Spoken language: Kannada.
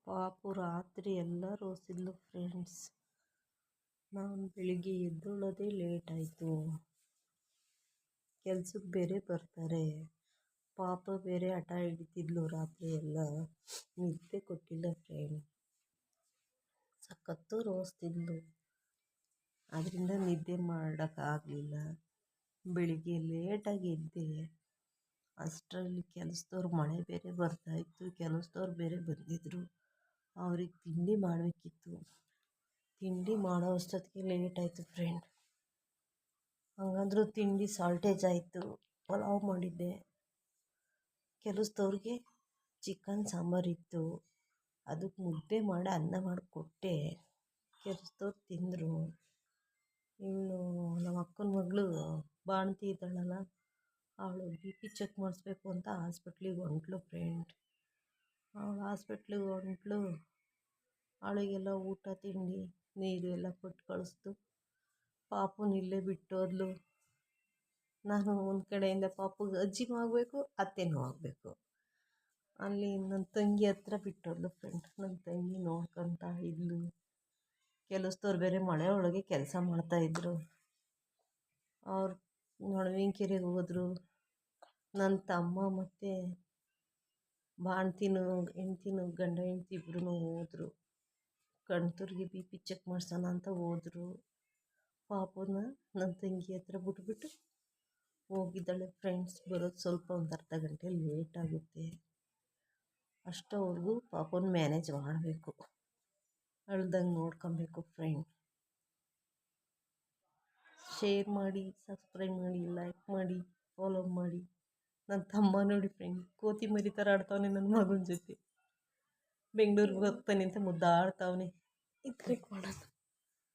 ಪಾಪು ರಾತ್ರಿ ಎಲ್ಲ ರೋಸಿದ್ಲು ಫ್ರೆಂಡ್ಸ್. ನಾನು ಬೆಳಿಗ್ಗೆ ಎದ್ದೇಳೋದೇ ಲೇಟ್ ಆಯಿತು. ಕೆಲ್ಸಕ್ಕೆ ಬೇರೆ ಬರ್ತಾರೆ. ಪಾಪ ಬೇರೆ ಹಠ ಹಿಡಿತಿದ್ಲು ರಾತ್ರಿ ಎಲ್ಲ. ನಿದ್ದೆ ಕೊಟ್ಟಿಲ್ಲ ಫ್ರೆಂಡ್. ಸಖತ್ತು ರೋಸ್ತಿದ್ಲು. ಅದರಿಂದ ನಿದ್ದೆ ಮಾಡೋಕ್ಕಾಗಲಿಲ್ಲ. ಬೆಳಿಗ್ಗೆ ಲೇಟಾಗಿ ಎದ್ದೆ. ಅಷ್ಟರಲ್ಲಿ ಕೆಲಸದವ್ರು ಮಳೆ ಬೇರೆ ಬರ್ತಾಯಿತ್ತು. ಕೆಲಸದವ್ರು ಬೇರೆ ಬಂದಿದ್ದರು. ಅವ್ರಿಗೆ ತಿಂಡಿ ಮಾಡಬೇಕಿತ್ತು. ತಿಂಡಿ ಮಾಡೋ ಅಷ್ಟೊತ್ತಿಗೆ ಲೇಟ್ ಆಯಿತು ಫ್ರೆಂಡ್. ಹಂಗಂದ್ರೂ ತಿಂಡಿ ಸಾಲ್ಟೇಜ್ ಆಯಿತು. ಪಲಾವ್ ಮಾಡಿದ್ದೆ. ಕೆಲಸದವ್ರಿಗೆ ಚಿಕನ್ ಸಾಂಬಾರಿತ್ತು. ಅದಕ್ಕೆ ಮುದ್ದೆ ಮಾಡಿ ಅನ್ನ ಮಾಡಿ ಕೊಟ್ಟೆ. ಕೆಲಸದವ್ರು ತಿಂದರು. ಇನ್ನು ನಮ್ಮ ಅಕ್ಕನ ಮಗಳು ಬಾಣಂತಿ ಇದ್ದಾಳಲ್ಲ, ಅವಳು ಬಿ ಪಿ ಚೆಕ್ ಮಾಡಿಸ್ಬೇಕು ಅಂತ ಹಾಸ್ಪಿಟ್ಲಿಗೆ ಹೊಂಟ್ಲು ಫ್ರೆಂಡ್. ಅವಳು ಹಾಸ್ಪಿಟ್ಲಿಗೆ ಹೊಂಟ್ಲು. ಅವಳಿಗೆಲ್ಲ ಊಟ ತಿಂಡಿ ನೀರು ಎಲ್ಲ ಕೊಟ್ಟು ಕಳಿಸ್ತು. ಪಾಪುನ ಇಲ್ಲೇ ಬಿಟ್ಟೋದ್ಲು. ನಾನು ಒಂದು ಕಡೆಯಿಂದ ಪಾಪುಗೆ ಅಜ್ಜಿನೂ ಆಗಬೇಕು, ಅತ್ತೆನೂ ಆಗಬೇಕು. ಅಲ್ಲಿ ನನ್ನ ತಂಗಿ ಹತ್ರ ಬಿಟ್ಟೋದ್ಲು ಫ್ರೆಂಡ್. ನನ್ನ ತಂಗಿ ನೋಡ್ಕೊತ ಇದ್ಲು. ಕೆಲಸದವ್ರು ಬೇರೆ ಮಳೆ ಒಳಗೆ ಕೆಲಸ ಮಾಡ್ತಾಯಿದ್ರು. ಅವ್ರು ನಡುವಿನಕೆರೆಗೆ ಹೋದರು. ನನ್ನ ತಮ್ಮ ಮತ್ತು ಬಾಣ್ತಿನೂ ಹೆಂಡ್ತಿನೂ ಗಂಡ ಹೆಂಡ್ತಿ ಇಬ್ಬರೂ ಹೋದರು. ಕಣ್ತೂರಿಗೆ ಬಿ ಪಿ ಚೆಕ್ ಮಾಡ್ಸೋಣ ಅಂತ ಹೋದರು. ಪಾಪುನ ನನ್ನ ತಂಗಿ ಹತ್ರ ಬಿಟ್ಬಿಟ್ಟು ಹೋಗಿದ್ದಾಳೆ ಫ್ರೆಂಡ್ಸ್. ಬರೋದು ಸ್ವಲ್ಪ ಒಂದು ಅರ್ಧ ಗಂಟೆ ಲೇಟ್ ಆಗುತ್ತೆ. ಅಷ್ಟವರೆಗೂ ಪಾಪುನ ಮ್ಯಾನೇಜ್ ಮಾಡಬೇಕು. ಅಳ್ದಂಗೆ ನೋಡ್ಕೊಬೇಕು ಫ್ರೆಂಡ್. ಶೇರ್ ಮಾಡಿ, ಸಬ್ಸ್ಕ್ರೈಬ್ ಮಾಡಿ, ಲೈಕ್ ಮಾಡಿ, ಫಾಲೋ ಮಾಡಿ. ನನ್ನ ತಮ್ಮ ನೋಡಿ ಫ್ರೆಂಡ್, ಕೋತಿ ಮರಿ ಥರ ಆಡ್ತಾವನೆ ನನ್ನ ಮಗನ ಜೊತೆ. ಬೆಂಗಳೂರಿಗೆ ಹೋಗ್ತಾನೆ ಅಂತ ಮುದ್ದಾಡ್ತಾವನೆ. ಇದ್ರಿಗೆ ಮಾಡೋದು.